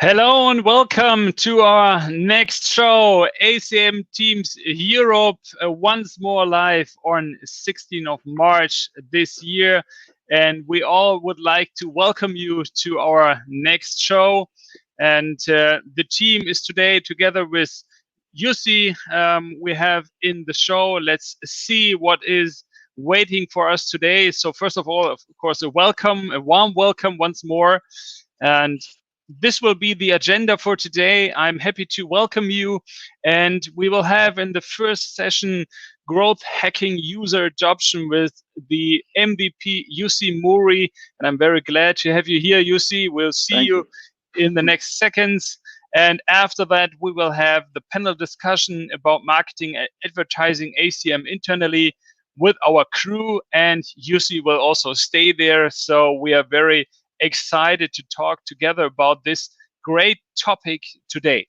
Hello and welcome to our next show, ACM Teams Europe, once more live on 16th of March this year. And we all would like to welcome you to our next show. And the team is today together with Jussi. We have in the show. Let's see what is waiting for us today. So first of all, of course, a warm welcome once more. And this will be the agenda for today. I'm happy to welcome you, and we will have in the first session growth hacking user adoption with the MVP Jussi Mori, and I'm very glad to have you here, Jussi. We'll see you in the next seconds. And after that, we will have the panel discussion about marketing and advertising ACM internally with our crew, and Jussi will also stay there. So we are very excited to talk together about this great topic today.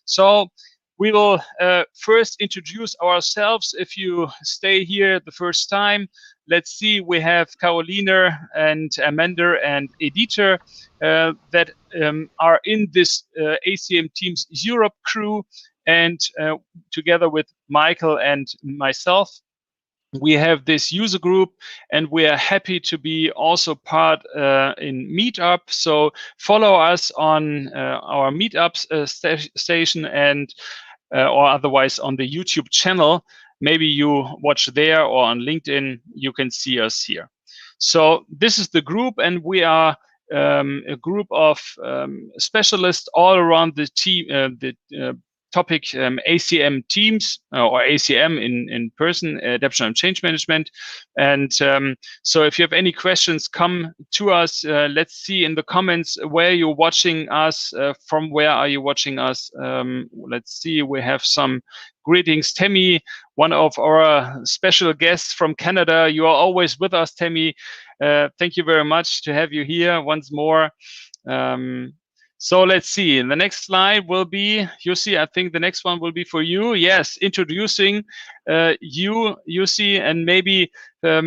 So we will first introduce ourselves. If you stay here the first time, let's see, we have Caroline and Amanda and Edita that are in this ACM Teams Europe crew, and together with Michael and myself, we have this user group, and we are happy to be also part in Meetup. So follow us on our Meetup station and or otherwise on the YouTube channel. Maybe you watch there, or on LinkedIn, you can see us here. So this is the group, and we are a group of specialists all around the team, topic ACM Teams or ACM in person, adaptation and change management. And so if you have any questions, come to us. Let's see in the comments where you're watching us, from where are you watching us. Let's see, we have some greetings. Tammy, one of our special guests from Canada. You are always with us, Tammy. Thank you very much to have you here once more. So let's see, the next slide will be, Jussi, I think the next one will be for you. Yes, introducing you, Jussi, and maybe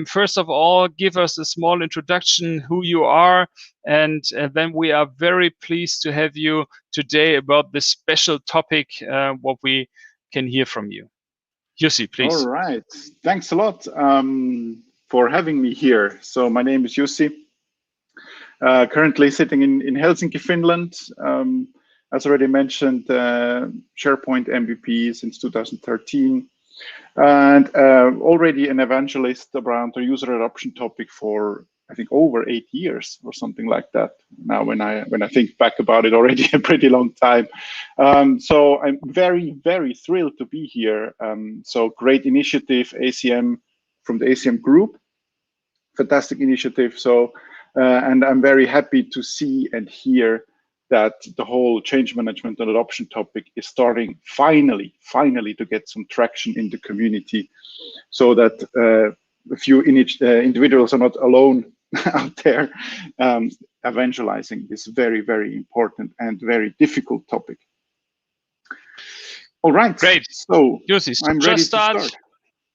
first of all, give us a small introduction who you are, and then we are very pleased to have you today about this special topic, what we can hear from you. Jussi, please. All right, thanks a lot for having me here. So my name is Jussi. Currently sitting in Helsinki, Finland. As already mentioned, SharePoint MVP since 2013, and already an evangelist around the user adoption topic for, I think, over 8 years or something like that. Now, when I think back about it, already a pretty long time. So I'm very, very thrilled to be here. So great initiative, ACM, from the ACM group. Fantastic initiative. So. And I'm very happy to see and hear that the whole change management and adoption topic is starting finally to get some traction in the community, so that a few individuals are not alone out there evangelizing this very, very important and very difficult topic. All right. Great. So Jussi, I'm ready to start.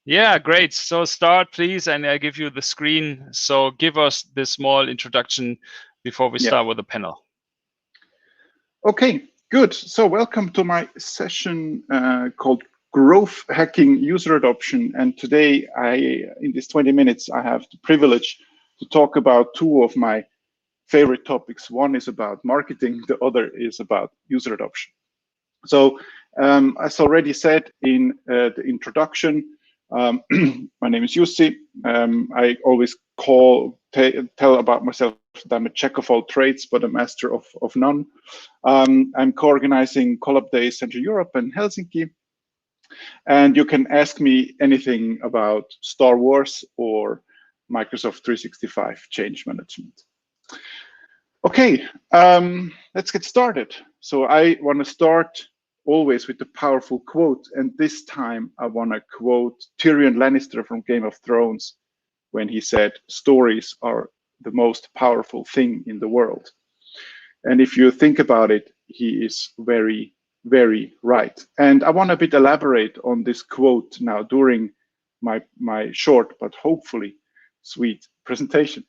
Yeah, great. So start, please, and I give you the screen. So give us the small introduction before we start with the panel. Okay, good. So welcome to my session called Growth Hacking User Adoption. And today, in these 20 minutes, I have the privilege to talk about two of my favorite topics. One is about marketing, the other is about user adoption. So as already said in the introduction, my name is Jussi. I always tell about myself that I'm a jack of all trades, but a master of none. I'm co-organizing Collab Days Central Europe and Helsinki. And you can ask me anything about Star Wars or Microsoft 365 change management. Okay, let's get started. So I want to start always with the powerful quote, and this time I want to quote Tyrion Lannister from Game of Thrones when he said, "Stories are the most powerful thing in the world." And if you think about it, he is very, very right. And I want to elaborate on this quote now during my short but hopefully sweet presentation.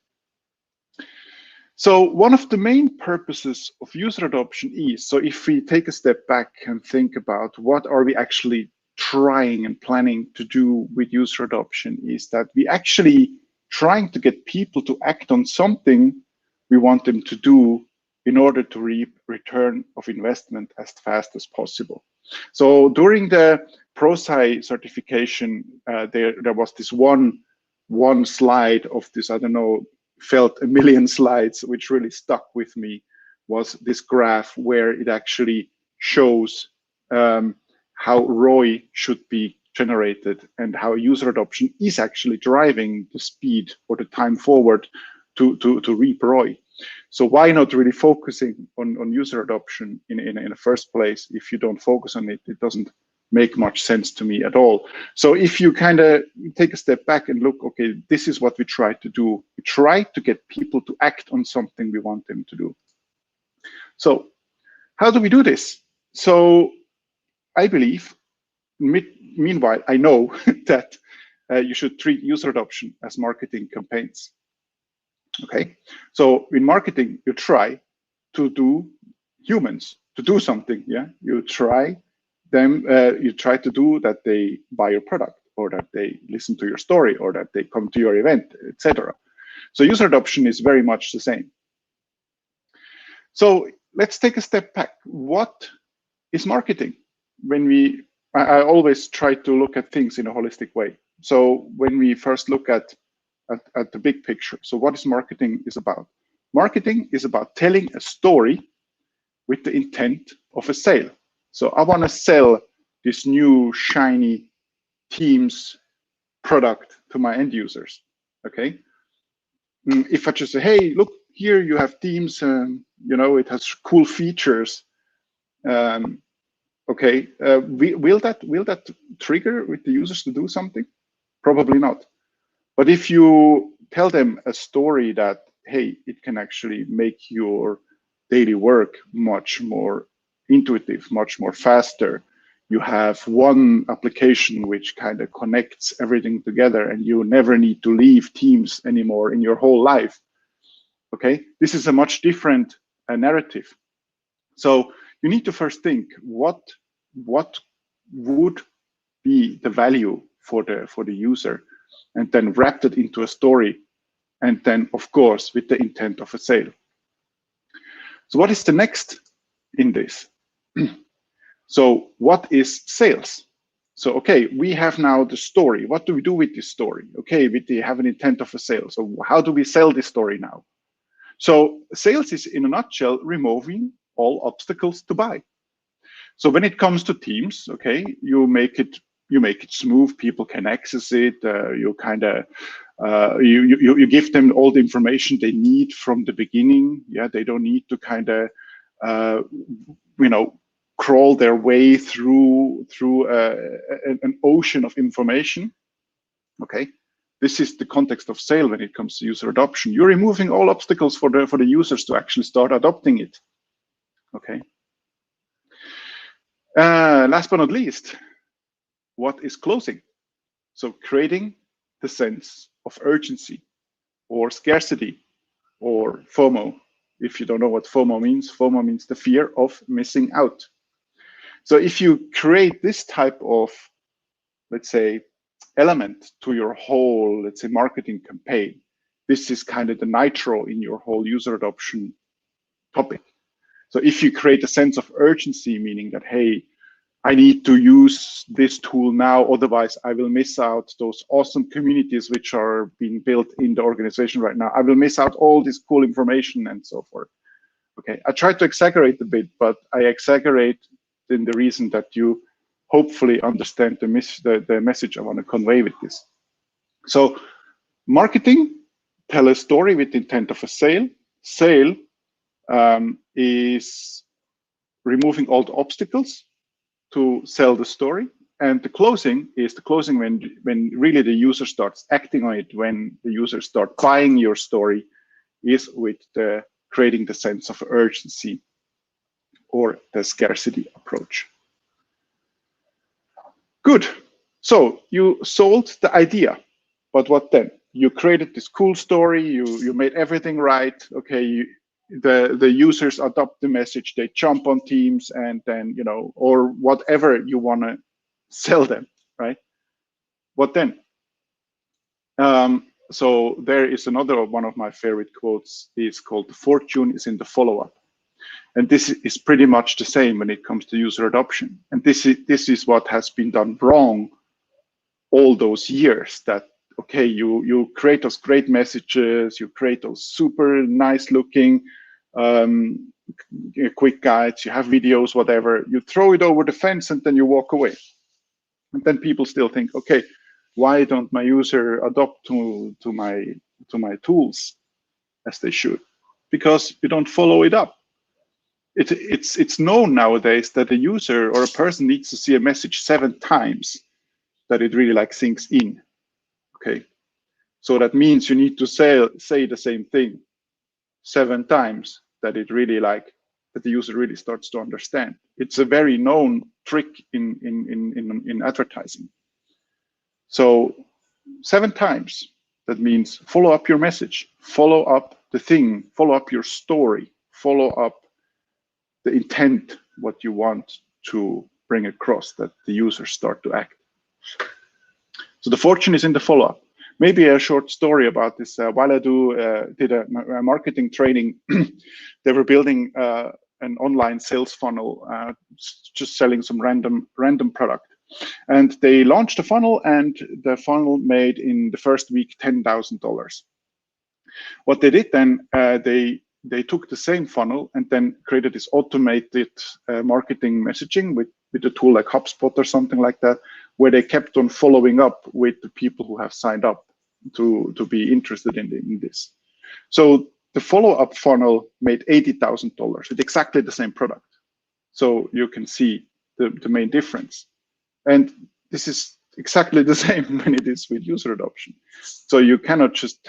So one of the main purposes of user adoption is, so if we take a step back and think about what are we actually trying and planning to do with user adoption, is that we actually trying to get people to act on something we want them to do in order to reap return of investment as fast as possible. So during the ProSci certification, there was this one slide of this, I don't know, felt a million slides, which really stuck with me, was this graph where it actually shows how ROI should be generated and how user adoption is actually driving the speed or the time forward to reap ROI. So why not really focusing on user adoption in the first place? If you don't focus on it, it doesn't make much sense to me at all. So if you kind of take a step back and look, okay, this is what we try to do. We try to get people to act on something we want them to do. So how do we do this? So I believe, meanwhile, I know that you should treat user adoption as marketing campaigns. Okay, so in marketing, you try to do humans to do something. Yeah, you try to do that they buy your product, or that they listen to your story, or that they come to your event, etc. So user adoption is very much the same. So let's take a step back. What is marketing? I always try to look at things in a holistic way. So when we first look at the big picture, so what is marketing is about? Marketing is about telling a story with the intent of a sale. So I want to sell this new shiny Teams product to my end users. Okay. If I just say, hey, look here, you have Teams, you know, it has cool features. Okay, will that trigger with the users to do something? Probably not. But if you tell them a story that, hey, it can actually make your daily work much more intuitive, much more faster. You have one application which kind of connects everything together, and you never need to leave Teams anymore in your whole life. Okay, this is a much different narrative. So you need to first think what would be the value for the user, and then wrap it into a story, and then of course with the intent of a sale. So what is the next in this? So what is sales? So okay, we have now the story. What do we do with this story? Okay, we have an intent of a sale. So how do we sell this story now? So sales is, in a nutshell, removing all obstacles to buy. So when it comes to Teams, okay, you make it smooth. People can access it. You kind of you give them all the information they need from the beginning. Yeah, they don't need to kind of you know, crawl their way through an ocean of information. Okay, this is the context of sale when it comes to user adoption. You're removing all obstacles for the users to actually start adopting it. Okay. Last but not least, what is closing? So creating the sense of urgency or scarcity or FOMO. If you don't know what FOMO means the fear of missing out. So if you create this type of, let's say, element to your whole, let's say, marketing campaign, this is kind of the nitro in your whole user adoption topic. So if you create a sense of urgency, meaning that, hey, I need to use this tool now, otherwise I will miss out those awesome communities which are being built in the organization right now. I will miss out all this cool information and so forth. Okay, I try to exaggerate a bit, but I exaggerate in the reason that you hopefully understand the message I want to convey with this. So marketing, tell a story with the intent of a sale. Sale is removing all the obstacles to sell the story. And the closing is the closing when really the user starts acting on it, when the user start buying your story, is with the creating the sense of urgency or the scarcity approach. Good. So you sold the idea, but what then? You created this cool story, you made everything right. Okay, the users adopt the message, they jump on Teams, and then, you know, or whatever you want to sell them, right? What then? So there is another one of my favorite quotes, is called "The fortune is in the follow-up." And this is pretty much the same when it comes to user adoption. And this is what has been done wrong all those years. That, okay, you create those great messages, you create those super nice looking quick guides, you have videos, whatever, you throw it over the fence and then you walk away. And then people still think, okay, why don't my user adopt to my tools as they should? Because you don't follow it up. It's known nowadays that a user or a person needs to see a message 7 times that it really like sinks in. Okay, so that means you need to say the same thing 7 times that it really like that the user really starts to understand. It's a very known trick in advertising. So 7 times, that means follow up your message, follow up the thing, follow up your story, follow up the intent, what you want to bring across, that the users start to act. So the fortune is in the follow-up. Maybe a short story about this. While I did a marketing training, they were building an online sales funnel, just selling some random product. And they launched a funnel, and the funnel made in the first week $10,000. What they did then, they took the same funnel and then created this automated marketing messaging with a tool like HubSpot or something like that, where they kept on following up with the people who have signed up to be interested in this. So the follow-up funnel made $80,000 with exactly the same product. So you can see the main difference. And this is exactly the same when it is with user adoption. So you cannot just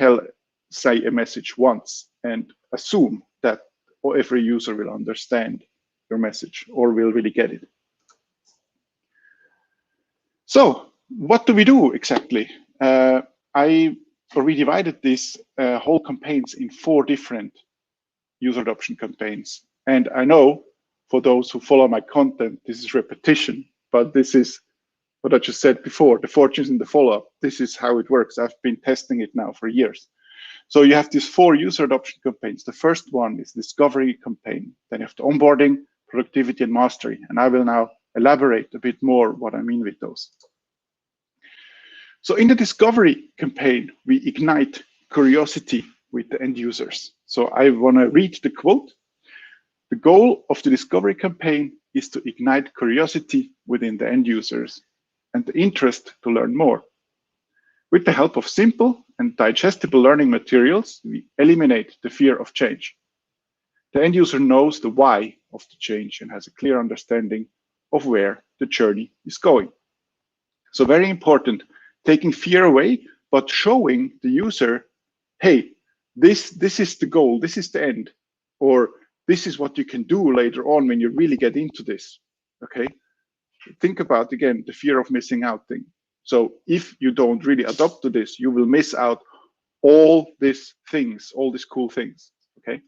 say a message once and assume that every user will understand your message or will really get it. So what do we do exactly? We divided these whole campaigns in 4 different user adoption campaigns. And I know for those who follow my content, this is repetition, but this is what I just said before, the fortunes in the follow-up. This is how it works. I've been testing it now for years. So you have these 4 user adoption campaigns. The first one is discovery campaign. Then you have the onboarding, productivity, and mastery. And I will now elaborate a bit more what I mean with those. So in the discovery campaign, we ignite curiosity with the end users. So I want to read the quote. The goal of the discovery campaign is to ignite curiosity within the end users and the interest to learn more. With the help of simple and digestible learning materials, we eliminate the fear of change. The end user knows the why of the change and has a clear understanding of where the journey is going. So very important, taking fear away, but showing the user, hey, this is the goal, this is the end, or this is what you can do later on when you really get into this, okay? Think about, again, the fear of missing out thing. So if you don't really adopt to this, you will miss out all these things, all these cool things, okay?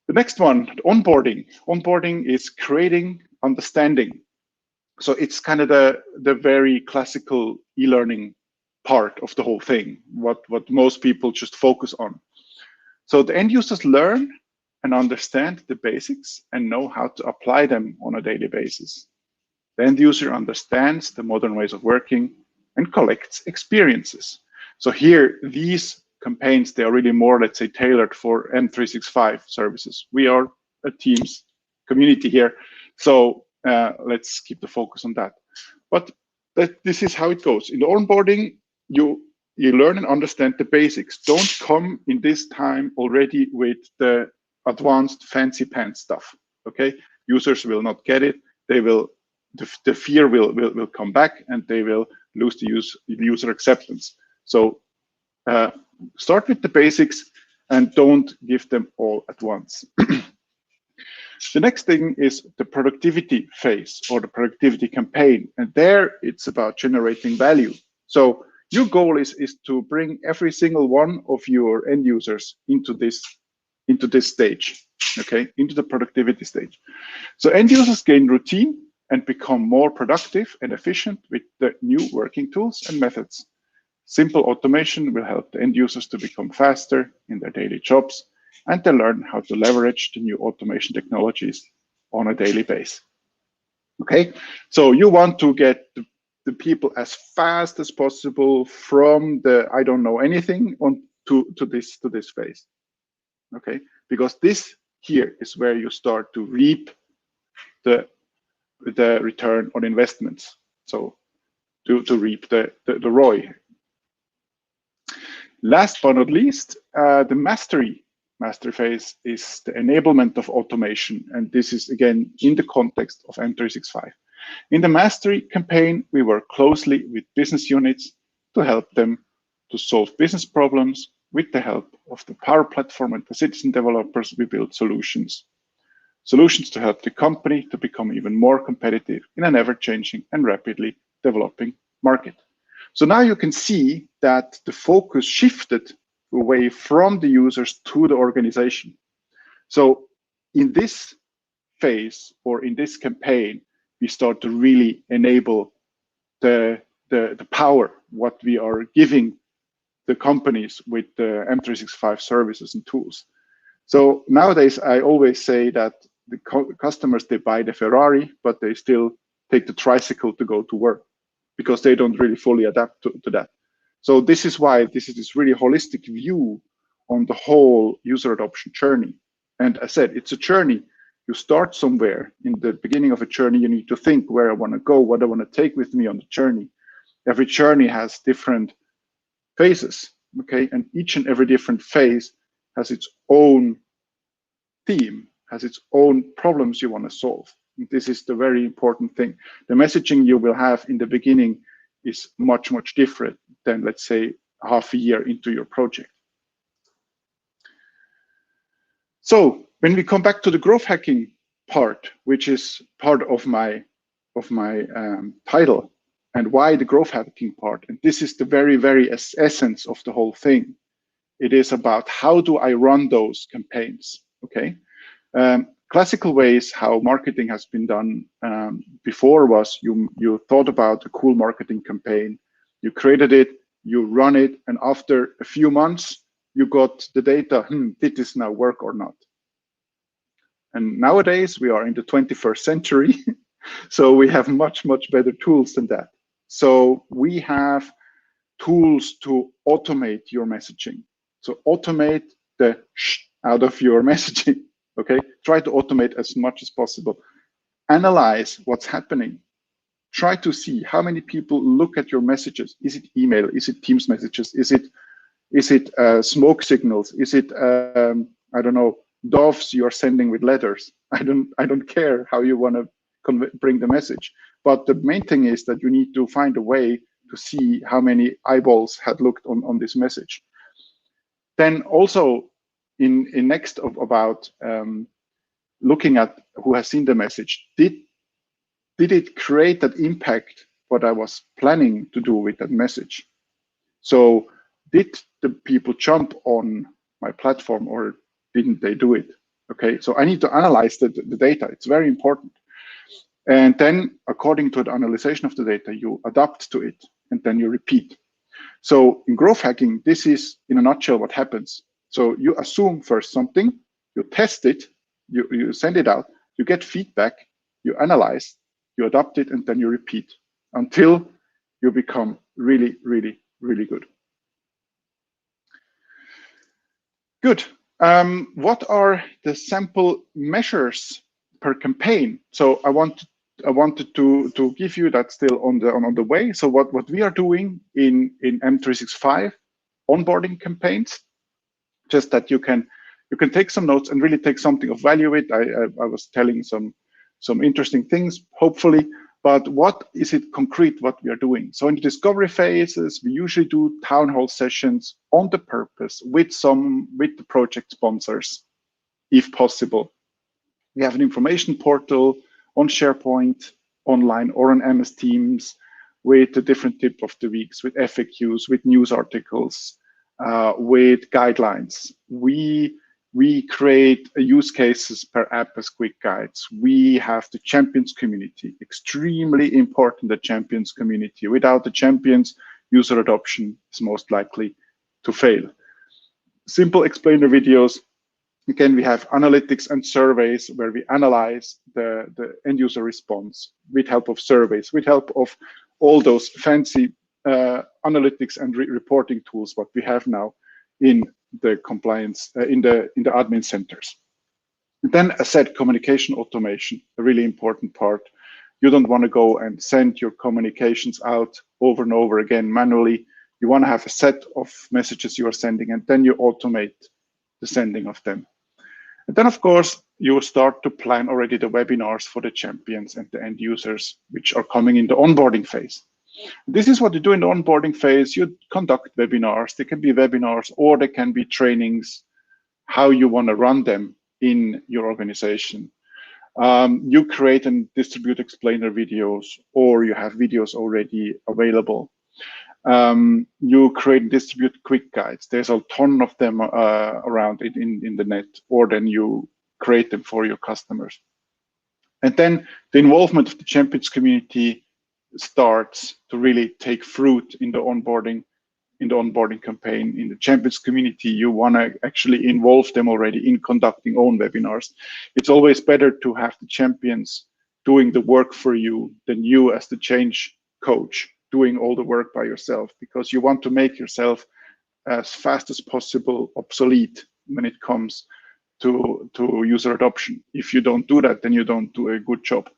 The next one, onboarding. Onboarding is creating understanding. So it's kind of the very classical e-learning part of the whole thing, what most people just focus on. So the end users learn and understand the basics and know how to apply them on a daily basis. The end user understands the modern ways of working and collects experiences. So here, these campaigns, they are really more, let's say, tailored for M365 services. We are a Teams community here, so let's keep the focus on that. But this is how it goes. In the onboarding, you learn and understand the basics. Don't come in this time already with the advanced fancy pants stuff, okay? Users will not get it. They will, the fear will come back and they will lose the user acceptance. So start with the basics and don't give them all at once. The next thing is the productivity phase or the productivity campaign. And there it's about generating value. So your goal is to bring every single one of your end users into this into this stage, okay, into the productivity stage. So end users gain routine and become more productive and efficient with the new working tools and methods. Simple automation will help the end users to become faster in their daily jobs, and they learn how to leverage the new automation technologies on a daily basis. Okay, so you want to get the people as fast as possible from the I don't know anything on to this phase. Okay, because this here is where you start to reap the return on investments. So to reap the ROI. Last but not least, the mastery phase is the enablement of automation. And this is again in the context of M365. In the mastery campaign, we work closely with business units to help them to solve business problems. With the help of the Power Platform and the citizen developers, we build solutions. Solutions to help the company to become even more competitive in an ever-changing and rapidly developing market. So now you can see that the focus shifted away from the users to the organization. So in this phase or in this campaign, we start to really enable the power, what we are giving the companies with the M365 services and tools. So nowadays, I always say that the customers, they buy the Ferrari, but they still take the tricycle to go to work because they don't really fully adapt to that. So this is why this is this really holistic view on the whole user adoption journey. And I said, it's a journey. You start somewhere. In the beginning of a journey, you need to think where I want to go, what I want to take with me on the journey. Every journey has different phases, okay? And each and every different phase has its own theme, has its own problems you want to solve. And this is the very important thing. The messaging you will have in the beginning is much, much different than, let's say, half a year into your project. So when we come back to the growth hacking part, which is part of my title, and why the growth hacking part, and this is the very, very essence of the whole thing. It is about how do I run those campaigns, okay? Classical ways how marketing has been done before was you thought about a cool marketing campaign, you created it, you run it, and after a few months, you got the data, did this now work or not? And nowadays, we are in the 21st century, so we have much, much better tools than that. So we have tools to automate your messaging. So automate the out of your messaging, okay? Try to automate as much as possible. Analyze what's happening. Try to see how many people look at your messages. Is it email? Is it Teams messages? Is it smoke signals? Is it, I don't know, doves you are sending with letters? I don't care how you want to bring the message. But the main thing is that you need to find a way to see how many eyeballs had looked on this message. Then also in next about looking at who has seen the message, did it create that impact what I was planning to do with that message? So did the people jump on my platform or didn't they do it? Okay, so I need to analyze the data. It's very important. And then according to the analyzation of the data, you adapt to it and then you repeat. So in growth hacking, this is in a nutshell what happens. So you assume first something, you test it, you send it out, you get feedback, you analyze, you adapt it, and then you repeat until you become really, really, really good. Good. What are the sample measures per campaign? So I wanted to give you that still on the way. So what we are doing in M365 onboarding campaigns, just that you can take some notes and really take something of value with. I was telling some interesting things, hopefully, but what is it concrete what we are doing? So in the discovery phases, we usually do town hall sessions on the purpose with the project sponsors, if possible. We have an information portal on SharePoint, online, or on MS Teams with the different tip of the weeks, with FAQs, with news articles, with guidelines. We We create use cases per app as quick guides. We have the champions community, extremely important, the champions community. Without the champions, user adoption is most likely to fail. Simple explainer videos. Again, we have analytics and surveys where we analyze the end user response with help of surveys, with help of all those fancy analytics and reporting tools what we have now in the compliance, in the admin centers. And then as said, communication automation, a really important part. You don't want to go and send your communications out over and over again manually. You want to have a set of messages you are sending, and then you automate the sending of them. And then, of course, you start to plan already the webinars for the champions and the end users, which are coming in the onboarding phase. This is what you do in the onboarding phase. You conduct webinars. They can be webinars or they can be trainings, how you want to run them in your organization. You create and distribute explainer videos, or you have videos already available. You create and distribute quick guides. There's a ton of them around in the net, or then you create them for your customers. And then the involvement of the champions community starts to really take fruit in the onboarding campaign. In the champions community, you want to actually involve them already in conducting own webinars. It's always better to have the champions doing the work for you than you as the change coach doing all the work by yourself, because you want to make yourself as fast as possible obsolete when it comes to user adoption. If you don't do that, then you don't do a good job.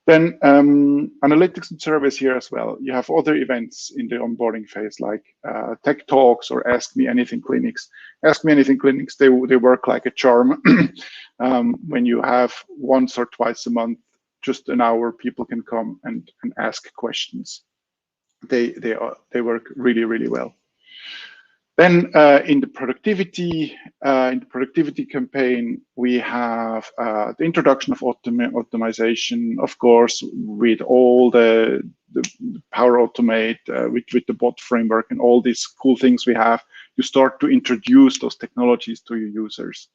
Then analytics and surveys here as well. You have other events in the onboarding phase, like tech talks or Ask Me Anything clinics. Ask Me Anything clinics, they work like a charm. When you have once or twice a month, just an hour, people can come and ask questions. They work really, really well. Then in the productivity campaign, we have the introduction of automation, of course, with all the Power Automate, with the bot framework and all these cool things we have. You start to introduce those technologies to your users.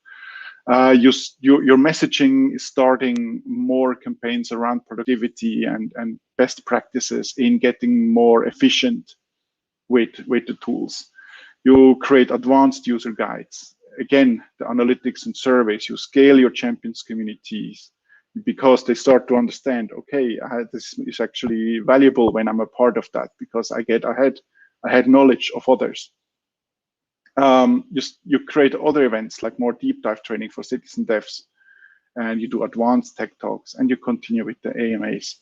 Your messaging is starting more campaigns around productivity and best practices in getting more efficient with the tools. You create advanced user guides. Again, the analytics and surveys, you scale your champions communities because they start to understand, okay, this is actually valuable when I'm a part of that, because I had knowledge of others. You create other events like more deep dive training for citizen devs, and you do advanced tech talks, and you continue with the AMAs.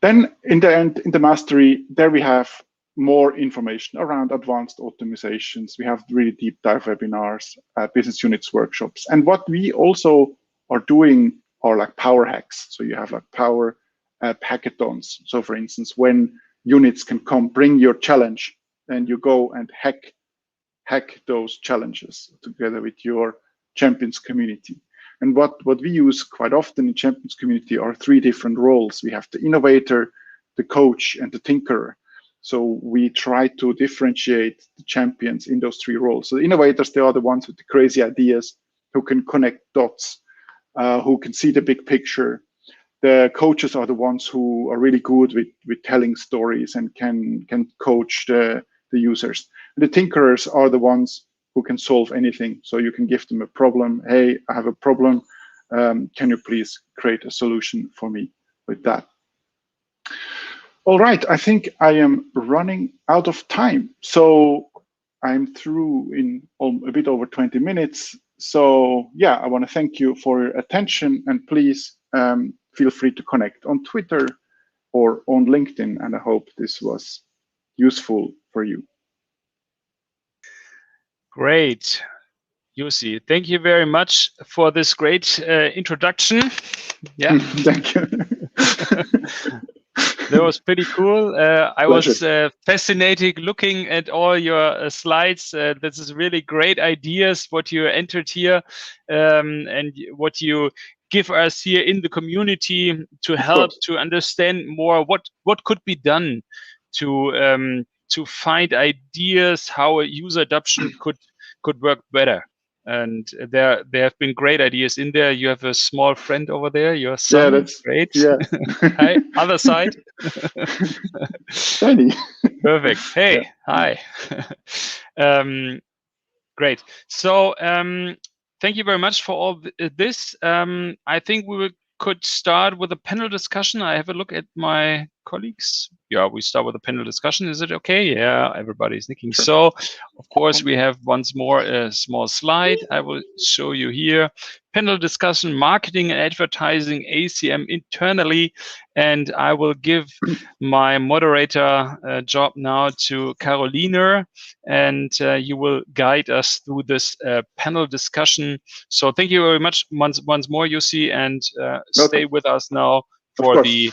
Then in the end, in the mastery, there we have more information around advanced optimizations. We have really deep dive webinars, business units workshops. And what we also are doing are like power hacks. So you have like power hackathons. So for instance, when units can come, bring your challenge, and you go and hack those challenges together with your champions community. And what we use quite often in champions community are 3 different roles. We have the innovator, the coach, and the tinkerer. So we try to differentiate the champions in those 3 roles. So the innovators, they are the ones with the crazy ideas, who can connect dots, who can see the big picture. The coaches are the ones who are really good with telling stories and can coach the users. The tinkerers are the ones who can solve anything. So you can give them a problem. Hey, I have a problem. Can you please create a solution for me with that? All right, I think I am running out of time. So I'm through in a bit over 20 minutes. So yeah, I want to thank you for your attention, and please feel free to connect on Twitter or on LinkedIn. And I hope this was useful for you. Great, Jussi. Thank you very much for this great introduction. Yeah, thank you. That was pretty cool. I was fascinated looking at all your slides. This is really great ideas what you entered here, and what you give us here in the community to help to understand more what could be done to find ideas how a user adoption could work better. And there have been great ideas in there. You have a small friend over there, your son. Yeah, that's great. Yeah. Hi, other side. Shiny. Perfect. Hey, Yeah. hi. Great. So thank you very much for all this. I think could start with a panel discussion. I have a look at my colleagues. Yeah, we start with a panel discussion. Is it okay? Yeah, everybody's nicking. Sure. So, of course, we have once more a small slide. I will show you here. Panel discussion, marketing and advertising, ACM internally. And I will give my moderator job now to Caroline, and you will guide us through this panel discussion. So thank you very much once more, Jussi, and stay with us now for the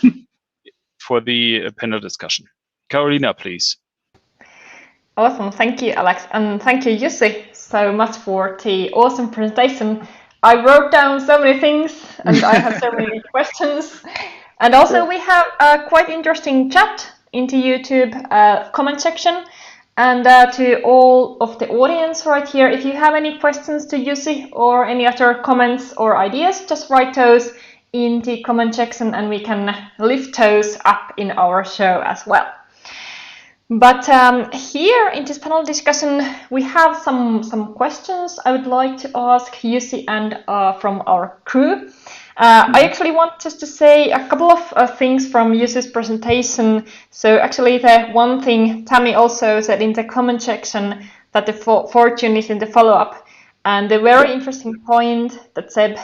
panel discussion. Carolina, please. Awesome, thank you, Alex, and thank you, Jussi, so much for the awesome presentation. I wrote down so many things, and I have so many questions. And also, we have a quite interesting chat in the YouTube comment section. And to all of the audience right here, if you have any questions to Jussi or any other comments or ideas, just write those in the comment section and we can lift those up in our show as well. But here in this panel discussion, we have some questions I would like to ask Jussi and from our crew. I actually want just to say a couple of things from Jussi's presentation. So actually the one thing Tammy also said in the comment section that the fortune is in the follow-up. And the very interesting point that Seb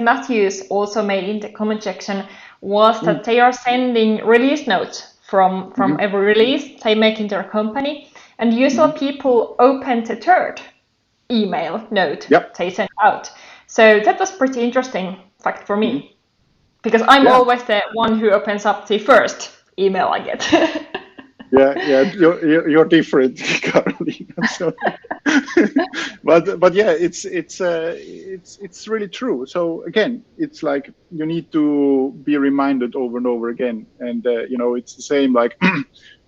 Matthews also made in the comment section was that they are sending release notes from every release they make in their company. And usually people open the third email note they send out. So that was pretty interesting fact for me, because I'm always the one who opens up the first email I get. You're different, Caroline. So, but yeah, it's really true. So again, it's like you need to be reminded over and over again, and it's the same like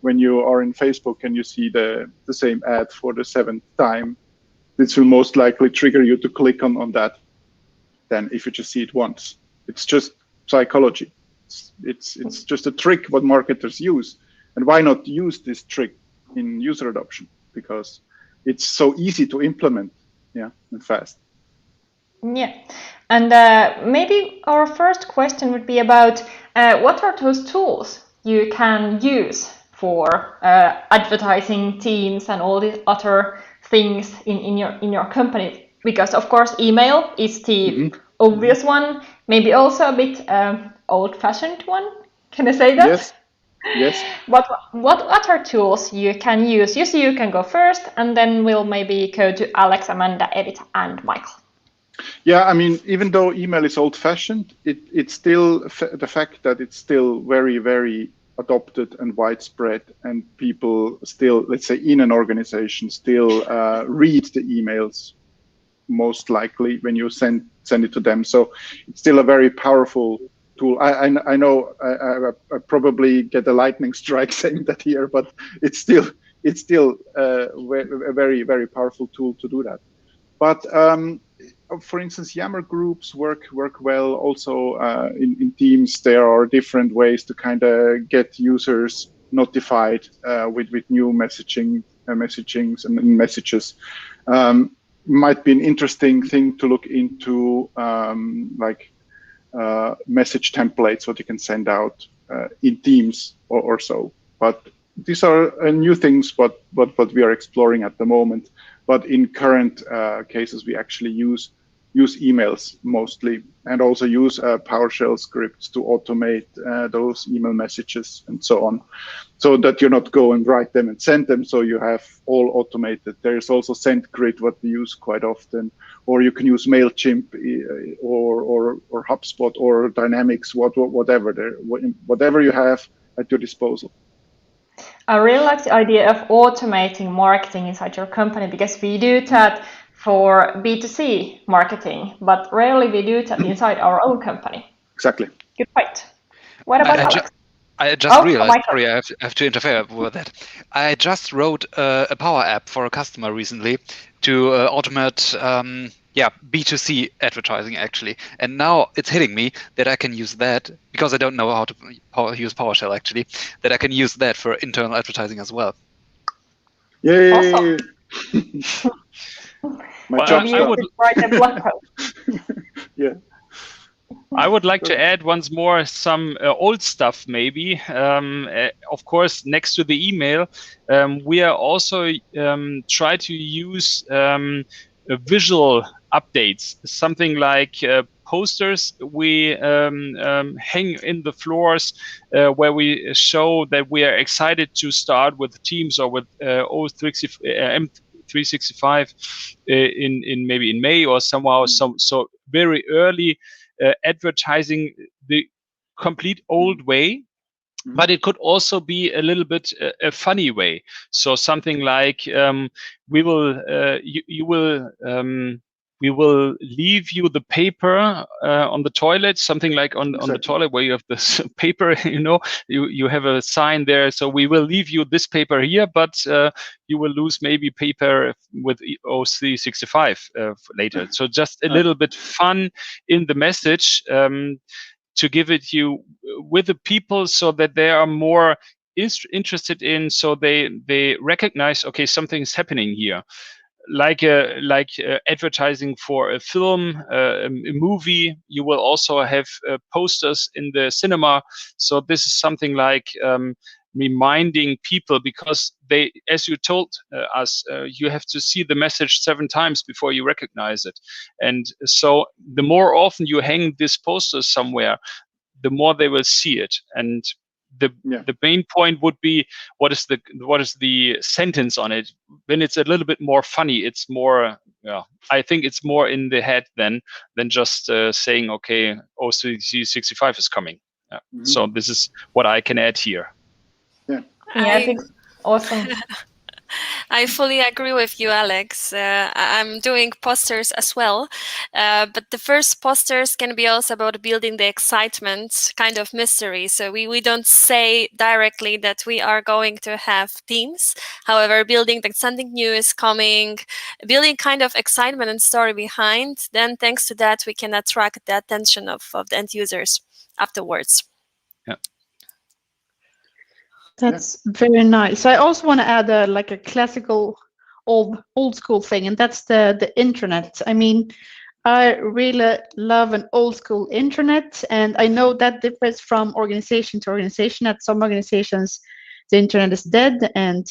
when you are in Facebook and you see the same ad for the 7th time. This will most likely trigger you to click on that than if you just see it once. It's just psychology. It's just a trick what marketers use. And why not use this trick in user adoption? Because it's so easy to implement, and fast. Yeah, and maybe our first question would be about what are those tools you can use for advertising teams and all these other things in your company? Because of course email is the obvious one, maybe also a bit old-fashioned one. Can I say that? Yes. What other tools you can use? Usually you can go first, and then we'll maybe go to Alex, Amanda, Edith, and Michael. Yeah, I mean, even though email is old-fashioned, it's still the fact that it's still very, very adopted and widespread, and people still, let's say, in an organization, still read the emails most likely when you send it to them. So it's still a very powerful tool. I know I probably get a lightning strike saying that here, but it's still a very, very powerful tool to do that. But for instance, Yammer groups work well. Also in Teams, there are different ways to kind of get users notified with new messagings and messages. Might be an interesting thing to look into, like message templates, what you can send out in Teams or so. But these are new things, what we are exploring at the moment. But in current cases, we actually use emails mostly, and also use PowerShell scripts to automate those email messages and so on, so that you're not go and write them and send them. So you have all automated. There's also SendGrid, what we use quite often, or you can use MailChimp or HubSpot or Dynamics, whatever you have at your disposal. I really like the idea of automating marketing inside your company, because we do that for B2C marketing, but rarely we do that inside our own company. Exactly. Good point. What about Alex? I just realized, Michael. sorry, I have to interfere with that. I just wrote a Power App for a customer recently to automate B2C advertising, actually. And now it's hitting me that I can use that, because I don't know how to use PowerShell, actually, that I can use that for internal advertising as well. Yay! Awesome. My job's Maybe you could write a blog post. Yeah. I would like to add once more some old stuff, maybe. Of course, next to the email, we are also try to use visual updates, something like posters we hang in the floors where we show that we are excited to start with Teams or with M365 in maybe in May or somehow. So very early. Advertising the complete old way, but it could also be a little bit a funny way. So something like we will leave you the paper on the toilet, something like on the toilet where you have this paper, you have a sign there. So we will leave you this paper here, but you will lose maybe paper with OC65 later. So just a little bit fun in the message to give it you with the people so that they are more interested in, so they recognize, okay, something's happening here. Like advertising for a film, a movie, you will also have posters in the cinema. So this is something like reminding people, because they, as you told us, you have to see the message 7 times before you recognize it. And so the more often you hang these posters somewhere, the more they will see it. And the main point would be, what is the sentence on it? When it's a little bit more funny, it's more, I think it's more in the head than just saying, okay, OC65 is coming. So this is what I can add here. I think awesome. I fully agree with you, Alex. I'm doing posters as well, but the first posters can be also about building the excitement, kind of mystery. So we don't say directly that we are going to have Teams. However, building that something new is coming, building kind of excitement and story behind, then thanks to that, we can attract the attention of the end users afterwards. That's very nice. I also want to add a classical old school thing, and that's the intranet. I mean, I really love an old school intranet, and I know that differs from organization to organization. At some organizations, the internet is dead, and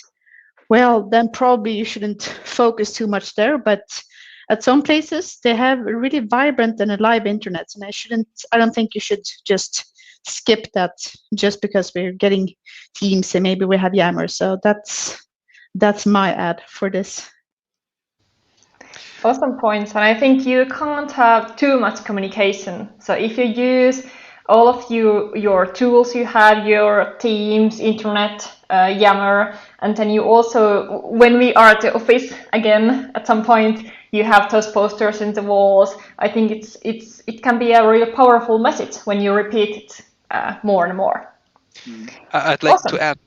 well, then probably you shouldn't focus too much there. But at some places, they have a really vibrant and alive internet, and I don't think you should just skip that just because we're getting Teams and maybe we have Yammer. So that's my ad for this. Awesome points. And I think you can't have too much communication. So if you use all of your tools, you have your Teams, internet, Yammer, and then you also, when we are at the office again at some point, you have those posters in the walls. I think it can be a really powerful message when you repeat it more and more. I'd like to add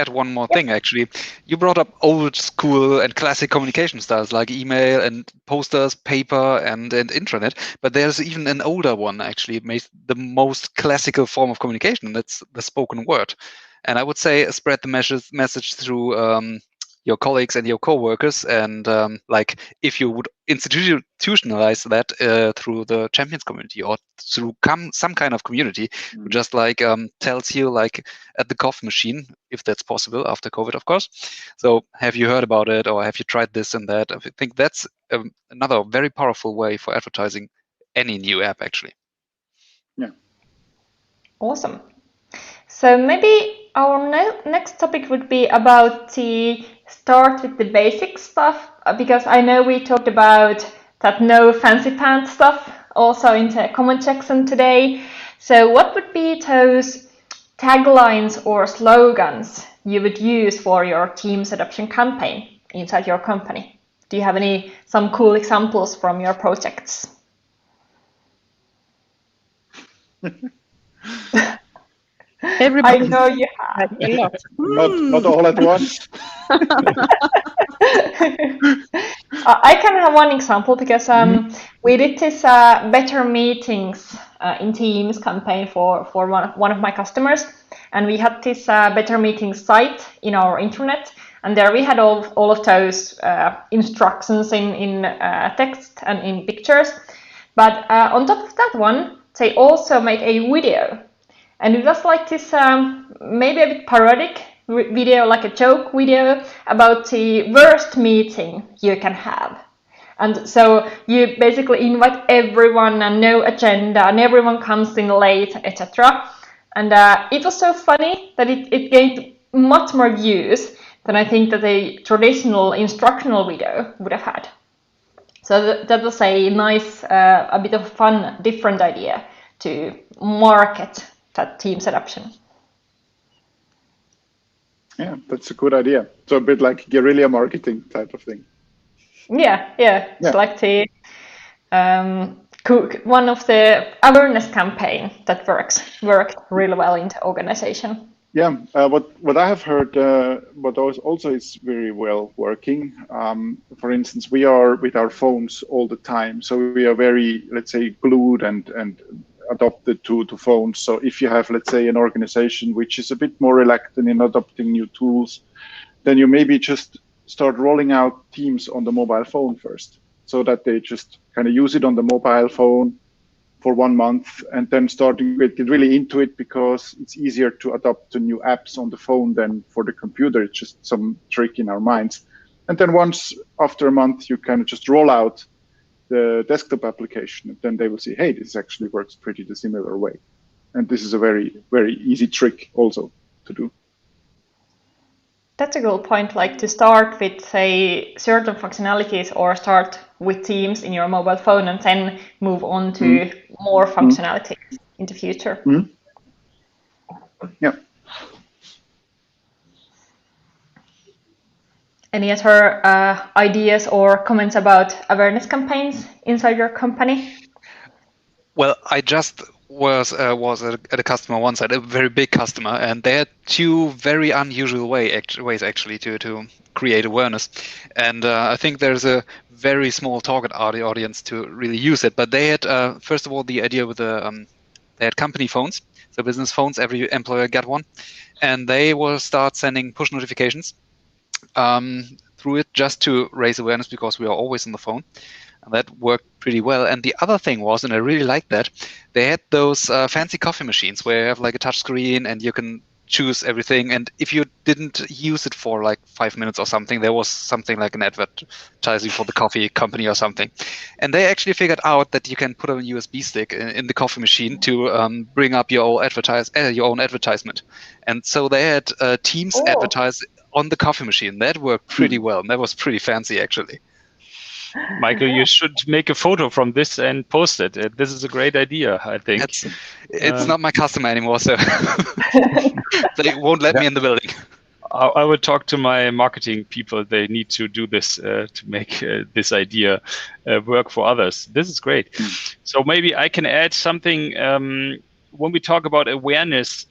one more thing, actually. You brought up old school and classic communication styles like email and posters, paper and intranet, but there's even an older one, actually, the most classical form of communication, and that's the spoken word. And I would say spread the message through your colleagues and your co-workers, and like if you would institutionalize that through the champions community or through some kind of community who just like tells you, like at the coffee machine, if that's possible after COVID, of course. So have you heard about it, or have you tried this and that? I think that's another very powerful way for advertising any new app, actually. Yeah. Awesome. So maybe our next topic would be about the start with the basic stuff, because I know we talked about that no fancy pants stuff also in the comment section today. So what would be those taglines or slogans you would use for your Teams adoption campaign inside your company? Do you have some cool examples from your projects? Everybody. I know you have. A lot. Not all at once. I can have one example because we did this Better Meetings in Teams campaign for one of my customers, and we had this Better Meetings site in our intranet, and there we had all of those instructions in text and in pictures. But on top of that one, they also made a video, and it was like this maybe a bit parodic video, like a joke video about the worst meeting you can have. And so you basically invite everyone and no agenda and everyone comes in late, etc. And it was so funny that it gained much more views than I think that a traditional instructional video would have had. So that was a nice, a bit of fun, different idea to market that Teams adoption. Yeah, that's a good idea. So a bit like guerrilla marketing type of thing. Yeah. It's like the one of the awareness campaign that worked really well in the organization. Yeah, what I have heard, what also is very well working. For instance, we are with our phones all the time, so we are very, let's say, glued and adopted to phones. So if you have, let's say, an organization which is a bit more reluctant in adopting new tools, then you maybe just start rolling out Teams on the mobile phone first, so that they just kind of use it on the mobile phone for 1 month and then start to get really into it, because it's easier to adopt to new apps on the phone than for the computer. It's just some trick in our minds. And then once after a month, you kind of just roll out the desktop application, and then they will see, hey, this actually works pretty the similar way. And this is a very, very easy trick also to do. That's a good point, like to start with, say, certain functionalities or start with Teams in your mobile phone and then move on to more functionality in the future. Yeah. Any other ideas or comments about awareness campaigns inside your company? Well, I just was at a customer once, at a very big customer, and they had two very unusual ways actually to create awareness. And I think there's a very small target audience to really use it. But they had first of all the idea with they had company phones, so business phones. Every employer got one, and they will start sending push notifications through it just to raise awareness, because we are always on the phone. And that worked pretty well. And the other thing was, and I really liked that, they had those fancy coffee machines where you have like a touch screen and you can choose everything. And if you didn't use it for like 5 minutes or something, there was something like an advertising for the coffee company or something. And they actually figured out that you can put a USB stick in the coffee machine to bring up your own advertisement. And so they had Teams advertise on the coffee machine. That worked pretty well. And that was pretty fancy, actually. Michael, you should make a photo from this and post it. This is a great idea, I think. It's not my customer anymore, so they won't let me in the building. I would talk to my marketing people. They need to do this to make this idea work for others. This is great. So maybe I can add something. When we talk about awareness,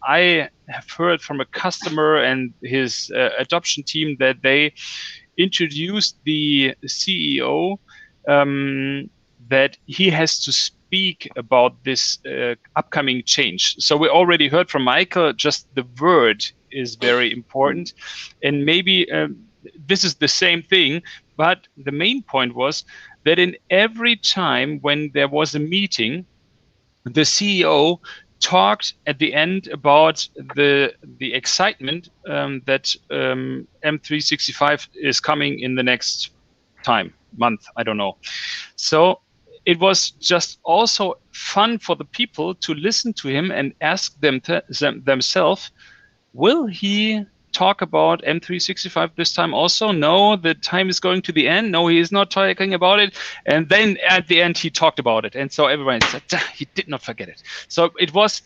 I have heard from a customer and his adoption team that they introduced the CEO that he has to speak about this upcoming change. So we already heard from Michael, just the word is very important. And maybe this is the same thing, but the main point was that in every time when there was a meeting, the CEO talked at the end about the excitement that M365 is coming in the next month, I don't know. So it was just also fun for the people to listen to him and ask themselves, will he talk about M365 this time also? No, the time is going to the end. No, he is not talking about it. And then at the end, he talked about it. And so everyone said, he did not forget it. So it was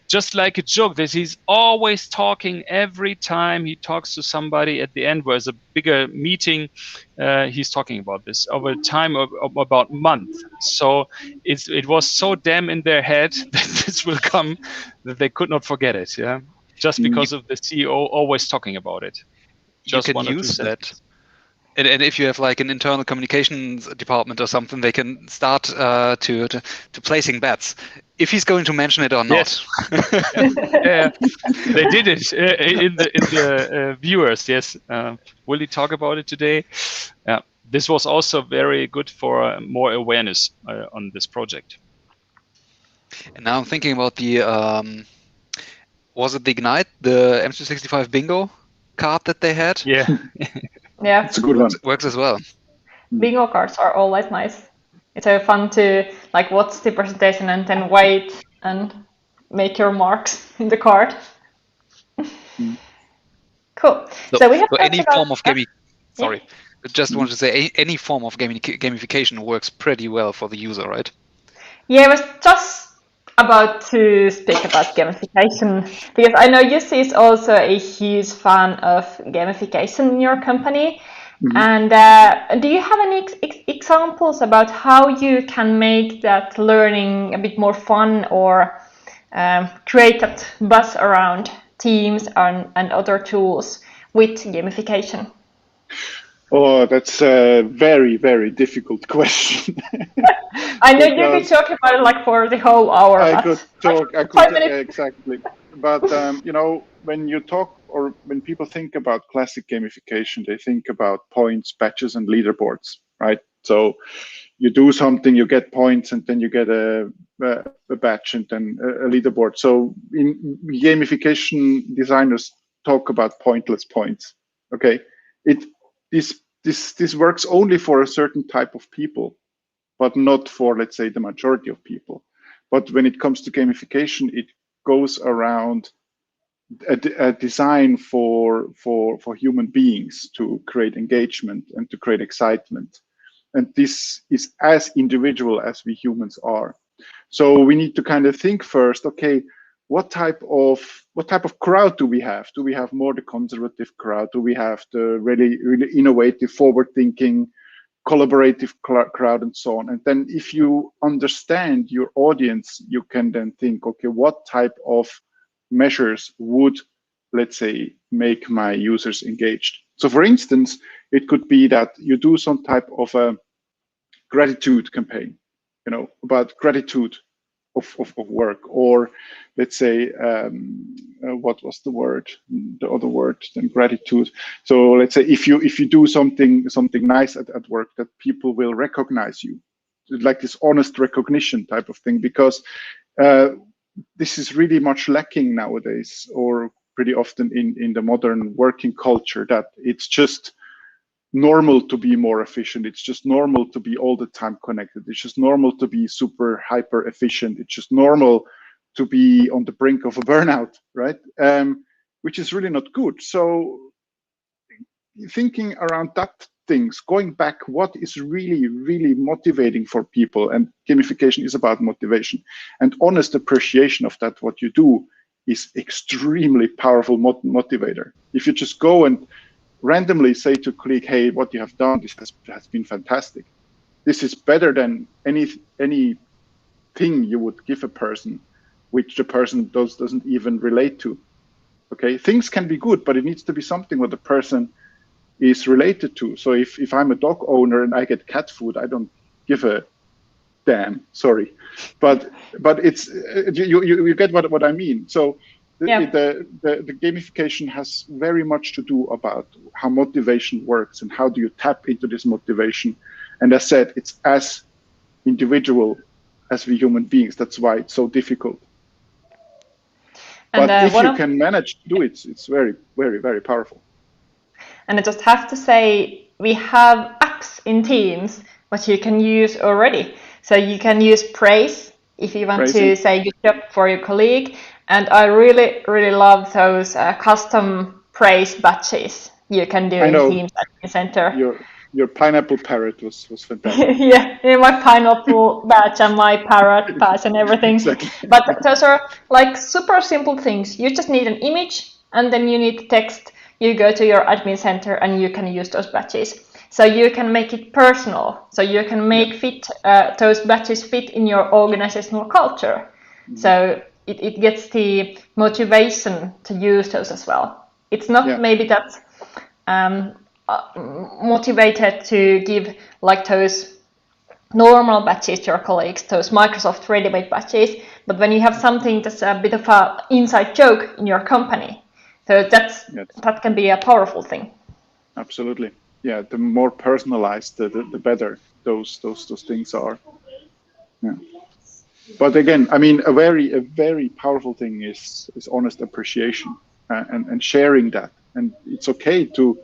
just like a joke that he's always talking every time he talks to somebody. At the end, whereas a bigger meeting, he's talking about this over time of about month. So it was so damn in their head that this will come, that they could not forget it. Yeah, just because of the CEO always talking about it. Just you can use that. And if you have like an internal communications department or something, they can start to placing bets if he's going to mention it or not. Yeah, they did it in the viewers. Yes, will he talk about it today? Yeah, this was also very good for more awareness on this project. And now I'm thinking about the was it the Ignite, the M365 bingo card that they had? Yeah. Yeah, it's a good one. Works as well. Bingo cards are always nice. It's so fun to like watch the presentation and then wait and make your marks in the card. Cool. So we have any form of gaming. Sorry, Yeah. I just wanted to say any form of gamification works pretty well for the user, right? Yeah, I was just about to speak about gamification because I know Jussi is also a huge fan of gamification in your company. And do you have any examples about how you can make that learning a bit more fun or create that buzz around Teams and other tools with gamification? Oh, that's a very, very difficult question. I know you could talk about it like for the whole hour. I could talk. Exactly. But when you talk or when people think about classic gamification, they think about points, badges, and leaderboards, right? So you do something, you get points, and then you get a badge and then a leaderboard. So in gamification, designers talk about pointless points. Okay, this works only for a certain type of people, but not for, let's say, the majority of people. But when it comes to gamification, it goes around a design for human beings to create engagement and to create excitement. And this is as individual as we humans are. So we need to kind of think first, okay, what type of crowd do we have? Do we have more the conservative crowd? Do we have the really innovative, forward-thinking, collaborative crowd, and so on? And then if you understand your audience, you can then think, okay, what type of measures would, let's say, make my users engaged? So for instance, it could be that you do some type of a gratitude campaign, about gratitude of work, or let's say, what was the other word than gratitude? So let's say if you do something nice at work, that people will recognize you, like this honest recognition type of thing, because this is really much lacking nowadays, or pretty often in the modern working culture, that it's just normal to be more efficient. It's just normal to be all the time connected. It's just normal to be super hyper efficient. It's just normal to be on the brink of a burnout, right? Which is really not good. So thinking around that things, going back, what is really, really motivating for people, and gamification is about motivation, and honest appreciation of that, what you do, is extremely powerful motivator. If you just go and randomly say to a colleague, hey, what you have done, this has been fantastic. This is better than anything you would give a person, which the person doesn't even relate to. Okay, things can be good, but it needs to be something what the person is related to. So if I'm a dog owner and I get cat food, I don't give a damn. Sorry, but it's you get what I mean. So the gamification has very much to do about how motivation works and how do you tap into this motivation. And as said, it's as individual as we human beings. That's why it's so difficult. But if you can manage to do it, it's very, very, very powerful. And I just have to say, we have apps in Teams what you can use already. So you can use praise if you want to say good job for your colleague. And I really, really love those custom praise badges you can do in Teams Admin Center. Your pineapple parrot was fantastic. yeah, my pineapple badge and my parrot badge and everything. Exactly. But those are like super simple things. You just need an image and then you need text. You go to your admin center and you can use those badges. So you can make it personal. So you can make those badges fit in your organizational culture. So it gets the motivation to use those as well. It's not maybe that motivated to give like those normal badges to your colleagues, those Microsoft ready-made badges, but when you have something that's a bit of an inside joke in your company, so that can be a powerful thing. Absolutely, yeah. The more personalized, the better those things are. Yeah. But again, I mean, a very powerful thing is honest appreciation and sharing that, and it's okay to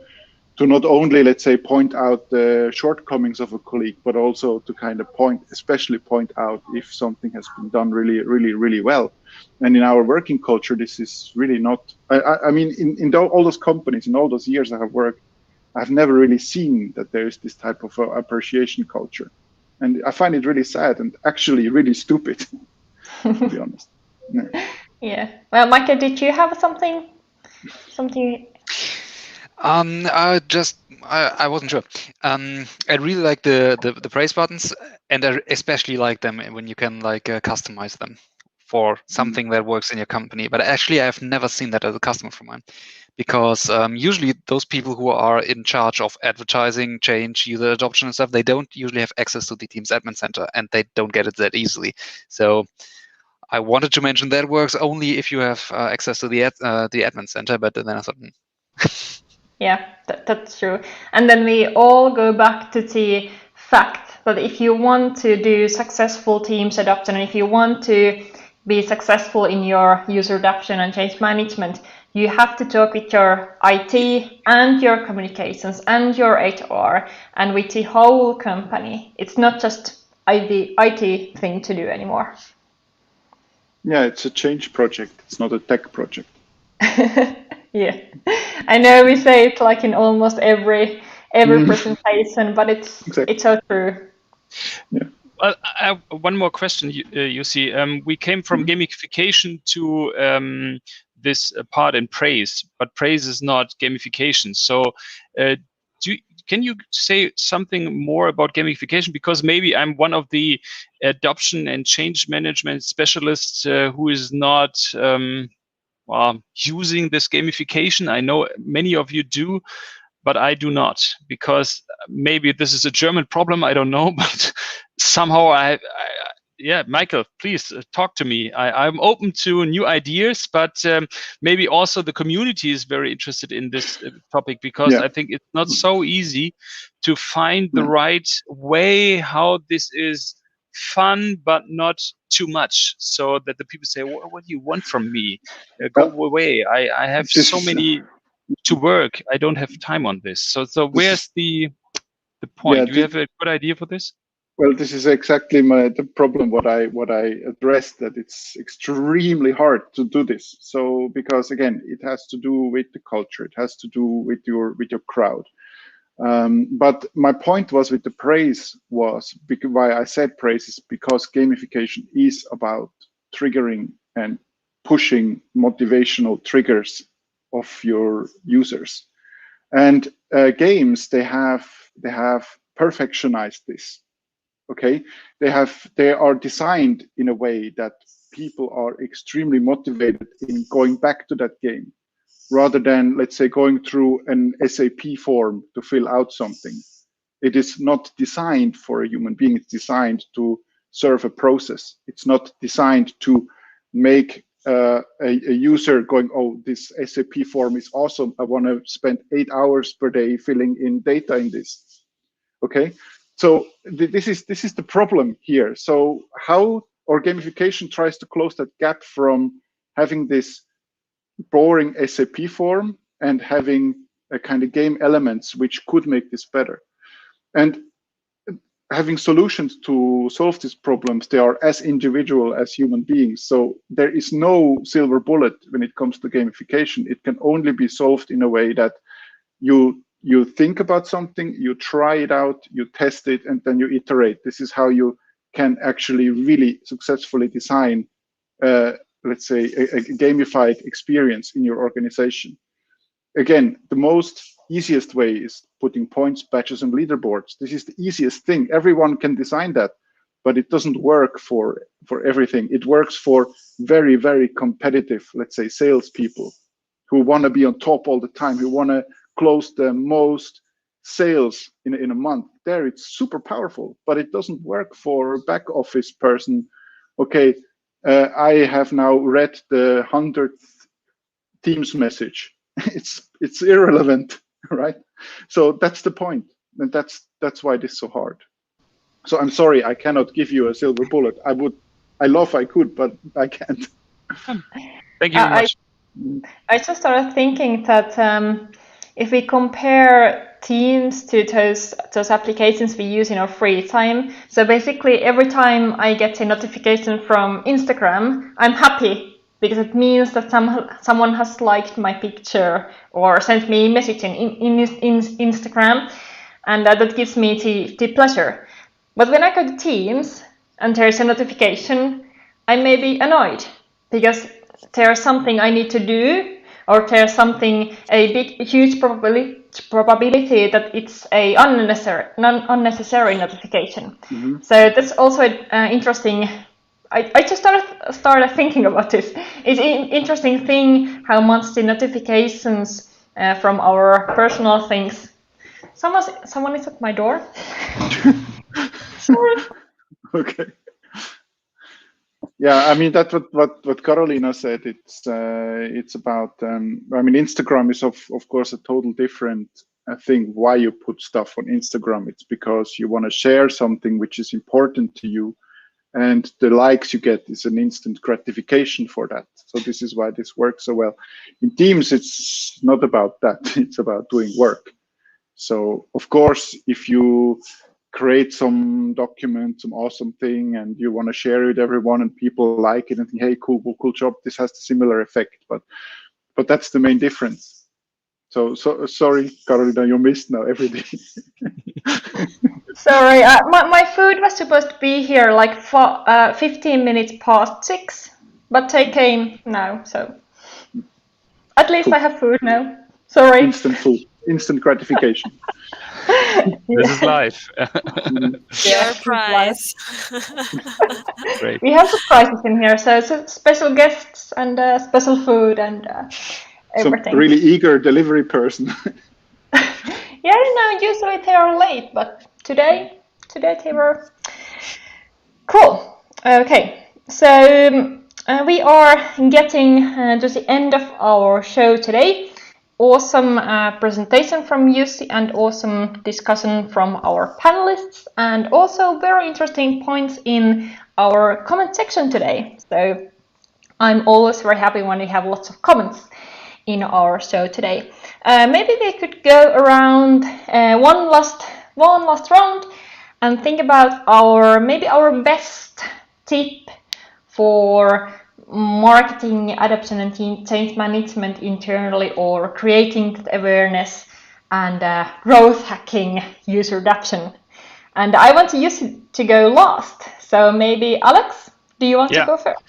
not only, let's say, point out the shortcomings of a colleague, but also to kind of especially point out if something has been done really well. And in our working culture, this is really not, I mean, in all those companies, in all those years I have worked, I've never really seen that there is this type of appreciation culture. And I find it really sad and actually really stupid, to be honest. Yeah. Well, Micah, did you have something? I wasn't sure. I really like the praise buttons, and I especially like them when you can like customize them for something that works in your company. But actually, I've never seen that as a customer for mine, because usually those people who are in charge of advertising, change, user adoption and stuff, they don't usually have access to the Teams admin center, and they don't get it that easily. So I wanted to mention that works only if you have access to the admin center, but then I thought. Yeah, that's true. And then we all go back to the fact that if you want to do successful Teams adoption, and if you want to be successful in your user adoption and change management, you have to talk with your IT and your communications and your HR and with the whole company. It's not just the IT thing to do anymore. Yeah, it's a change project. It's not a tech project. Yeah, I know we say it like in almost every presentation, but it's so true. Yeah. Well, I have one more question, Jussi. We came from gamification to this part in praise, but praise is not gamification. So can you say something more about gamification? Because maybe I'm one of the adoption and change management specialists who is not using this gamification. I know many of you do, but I do not, because maybe this is a German problem. I don't know, but somehow Michael, please talk to me. I'm open to new ideas, but maybe also the community is very interested in this topic, because I think it's not so easy to find the right way how this is fun, but not too much, so that the people say, what do you want from me? Go away. I have so many to work. I don't have time on this. So where's the point? Do you have a good idea for this? Well, this is exactly the problem. What I addressed, that it's extremely hard to do this. So because again, it has to do with the culture. It has to do with your crowd. But my point was with the praise was why I said praise is because gamification is about triggering and pushing motivational triggers of your users, and games they have perfectionized this. Okay, they are designed in a way that people are extremely motivated in going back to that game, rather than, let's say, going through an SAP form to fill out something. It is not designed for a human being. It's designed to serve a process. It's not designed to make a user going, oh, this SAP form is awesome. I want to spend 8 hours per day filling in data in this. Okay, so this is the problem here. So how our gamification tries to close that gap from having this boring SAP form and having a kind of game elements which could make this better, and having solutions to solve these problems. They are as individual as human beings. So there is no silver bullet when it comes to gamification. It can only be solved in a way that you think about something, you try it out, you test it, and then you iterate. This is how you can actually really successfully design let's say a gamified experience in your organization. Again, the most easiest way is putting points, badges, and leaderboards. This is the easiest thing. Everyone can design that. but it doesn't work for everything. It works for very, very competitive, let's say, salespeople who want to be on top all the time, who want to close the most sales in a month. There, it's super powerful, but it doesn't work for a back office person. Okay, I have now read the 100th Teams message. It's irrelevant, right? So that's the point, and that's why it is so hard. So I'm sorry, I cannot give you a silver bullet. I love I could, but I can't. Thank you very much. I just started thinking that if we compare Teams to those applications we use in our free time, so basically every time I get a notification from Instagram, I'm happy because it means that someone has liked my picture or sent me a message in Instagram, and that gives me the pleasure. But when I go to Teams and there's a notification, I may be annoyed because there's something I need to do, or there's something, a huge probability that it's a unnecessary notification. Mm-hmm. So that's also interesting. I just started thinking about this. It's an interesting thing how much the notifications from our personal things. Someone is at my door. Sorry. Okay. Yeah, I mean that's what Carolina said. It's about. I mean, Instagram is of course a total different thing. Why you put stuff on Instagram? It's because you want to share something which is important to you, and the likes you get is an instant gratification for that. So this is why this works so well. In Teams, it's not about that. It's about doing work. So of course, if you create some document, some awesome thing, and you want to share it with everyone, and people like it and think, hey, cool job. This has a similar effect, but that's the main difference. So sorry, Carolina, you missed now everything. Sorry, my food was supposed to be here like 15 minutes past 6, but they came now, so at least cool. I have food now. Sorry. Instant food, instant gratification. This is life. Your prize. Great. We have surprises in here, so special guests and special food and everything. Some really eager delivery person. Yeah, usually they are late, but today they were cool. Okay, so we are getting to the end of our show today. Awesome presentation from Jussi and awesome discussion from our panelists, and also very interesting points in our comment section today. So I'm always very happy when we have lots of comments in our show today. Maybe we could go around one last round and think about our best tip for marketing adoption and change management internally, or creating awareness and growth hacking user adoption. And I want Jussi to go last. So maybe Alex, do you want to go first?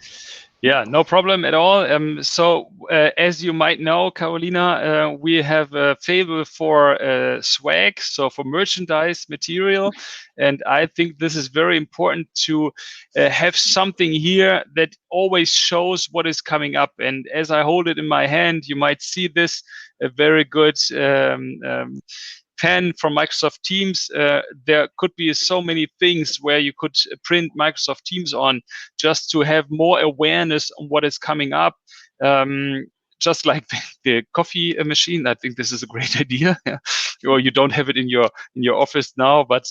Yeah, no problem at all. So as you might know, Carolina, we have a favor for swag, so for merchandise material. And I think this is very important to have something here that always shows what is coming up. And as I hold it in my hand, you might see this, a very good pen from Microsoft Teams. There could be so many things where you could print Microsoft Teams on, just to have more awareness on what is coming up. Just like the coffee machine, I think this is a great idea. Or you don't have it in your office now, but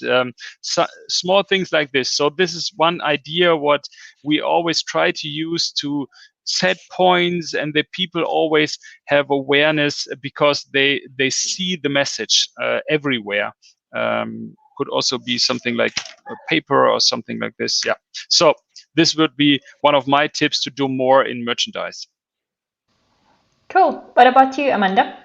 small things like this. So this is one idea what we always try to use to set points, and the people always have awareness because they see the message everywhere. Could also be something like a paper or something like this. Yeah. So this would be one of my tips to do more in merchandise. Cool. What about you, Amanda?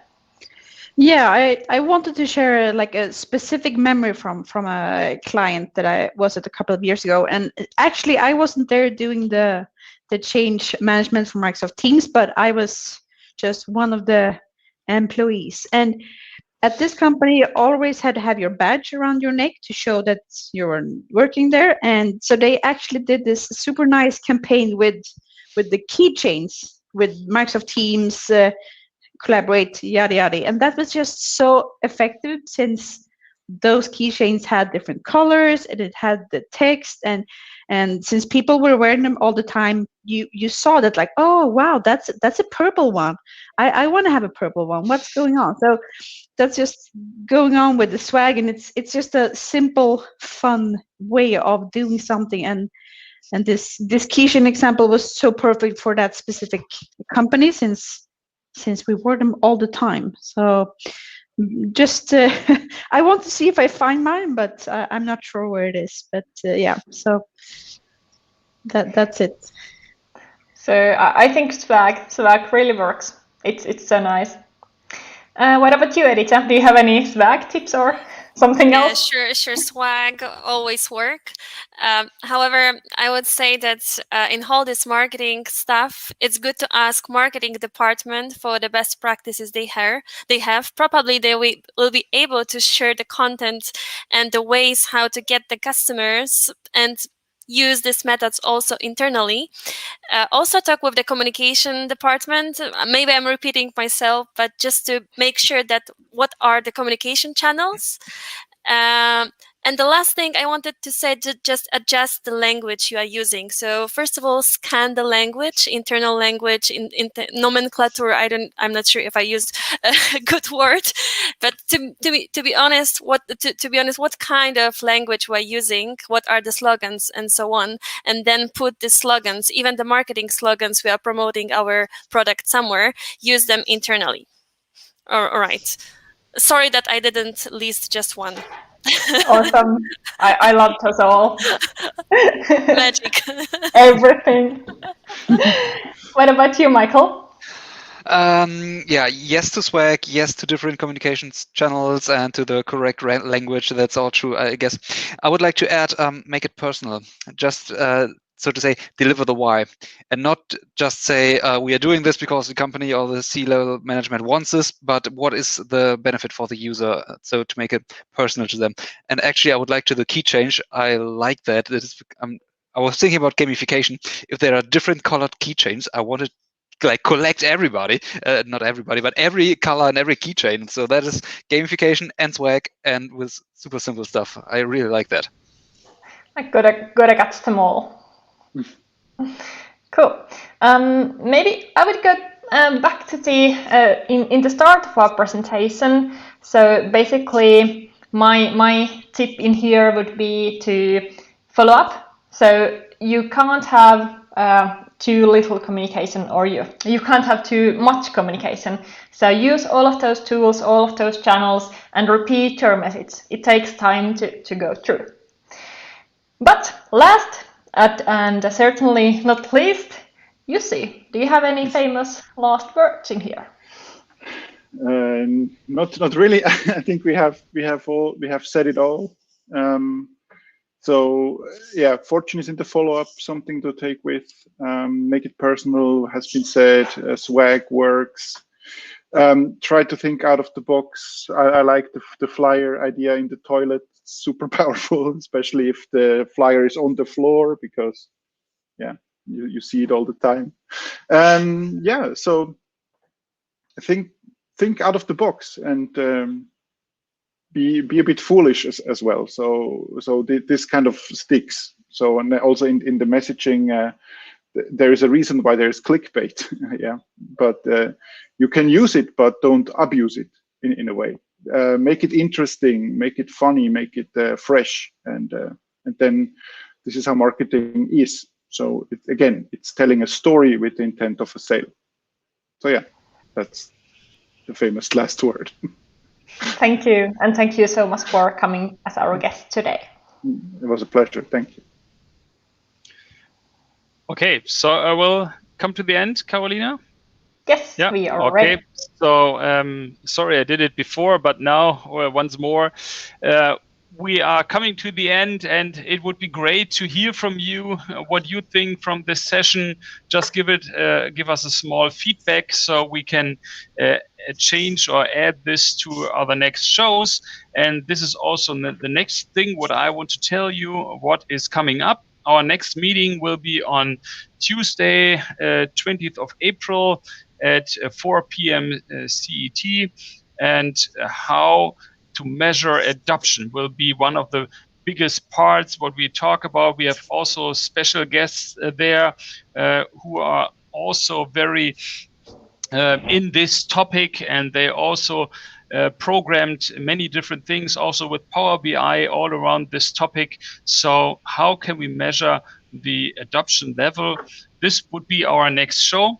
Yeah, I wanted to share like a specific memory from a client that I was at a couple of years ago, and actually I wasn't there doing the change management for Microsoft Teams, but I was just one of the employees. And at this company, you always had to have your badge around your neck to show that you were working there. And so they actually did this super nice campaign with the keychains, with Microsoft Teams, Collaborate, yada yada. And that was just so effective, since those keychains had different colors and it had the text, and since people were wearing them all the time, you saw that, like, oh wow, that's a purple one. I want to have a purple one. What's going on? So that's just going on with the swag, and it's just a simple, fun way of doing something. And this keychain example was so perfect for that specific company, since we wore them all the time. So just I want to see if I find mine, but I'm not sure where it is. But yeah, so that's it. So I think swag really works. It's so nice. What about you, Edita? Do you have any swag tips or something else? Sure. Swag always work. However, I would say that in all this marketing stuff, it's good to ask marketing department for the best practices they have. Probably they will be able to share the content and the ways how to get the customers and use these methods also internally. Also talk with the communication department. Maybe I'm repeating myself, but just to make sure that what are the communication channels. And the last thing I wanted to say, to just adjust the language you are using. So first of all, scan the language, internal language, in nomenclature. I'm not sure if I used a good word, but to be honest, what kind of language we're using, what are the slogans, and so on, and then put the slogans, even the marketing slogans we are promoting our product somewhere, use them internally. All right. Sorry that I didn't list just one. Awesome. I loved us all. Magic. Everything. What about you, Michael? Yes to swag, yes to different communications channels, and to the correct language. That's all true, I guess. I would like to add, make it personal. Just so to say, deliver the why, and not just say we are doing this because the company or the C-level management wants this, but what is the benefit for the user? So to make it personal to them. And actually, I would like to the key change. I like that. I was thinking about gamification. If there are different colored keychains, I wanted like collect everybody, not everybody, but every color and every keychain. So that is gamification and swag, and with super simple stuff. I really like that. I gotta catch them all. Cool. Maybe I would go back to the in the start of our presentation. So basically, my tip in here would be to follow up. So you can't have too little communication, or you can't have too much communication. So use all of those tools, all of those channels, and repeat your message. It takes time to go through. But last and certainly not least, Jussi, do you have any famous last words in here? Not really. I think we have said it all. So yeah, fortune is in the follow-up, something to take with. Make it personal has been said. Swag works. Try to think out of the box. I like the flyer idea in the toilet. Super powerful, especially if the flyer is on the floor, because yeah, you see it all the time. Yeah, so I think out of the box, and be a bit foolish as well. So this kind of sticks. So, and also in the messaging, there is a reason why there's clickbait. Yeah, but you can use it, but don't abuse it in a way. Make it interesting, make it funny, make it fresh, and then this is how marketing is. So it's telling a story with the intent of a sale. So yeah, that's the famous last word. Thank you, and thank you so much for coming as our guest today. It was a pleasure. Thank you. Okay, so I will come to the end, Carolina. Yes, yeah, we are ready. So sorry I did it before, but now once more, we are coming to the end, and it would be great to hear from you what you think from this session. Just give us a small feedback so we can change or add this to our next shows. And this is also the next thing what I want to tell you what is coming up. Our next meeting will be on Tuesday, 20th of April at 4 p.m. CET, and how to measure adoption will be one of the biggest parts what we talk about. We have also special guests there who are also very in this topic, and they also programmed many different things also with Power BI all around this topic. So how can we measure the adoption level? This would be our next show.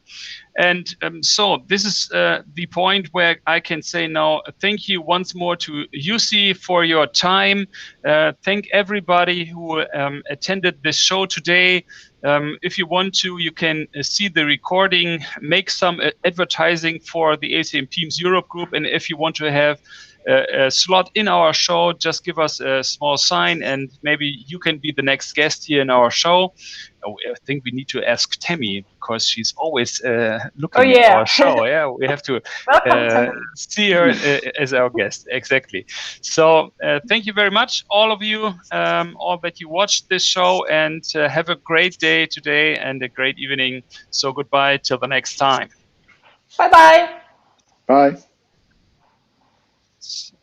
And so this is the point where I can say now, thank you once more to Jussi for your time. Thank everybody who attended this show today. If you want to, you can see the recording, make some advertising for the ACM Teams Europe group. And if you want to have a slot in our show, just give us a small sign and maybe you can be the next guest here in our show. I think we need to ask Tammy because she's always looking at our show. Yeah, we have to see her as our guest. Exactly. So thank you very much, all of you, all that you watched this show, and have a great day today and a great evening. So goodbye till the next time. Bye-bye. Bye. So.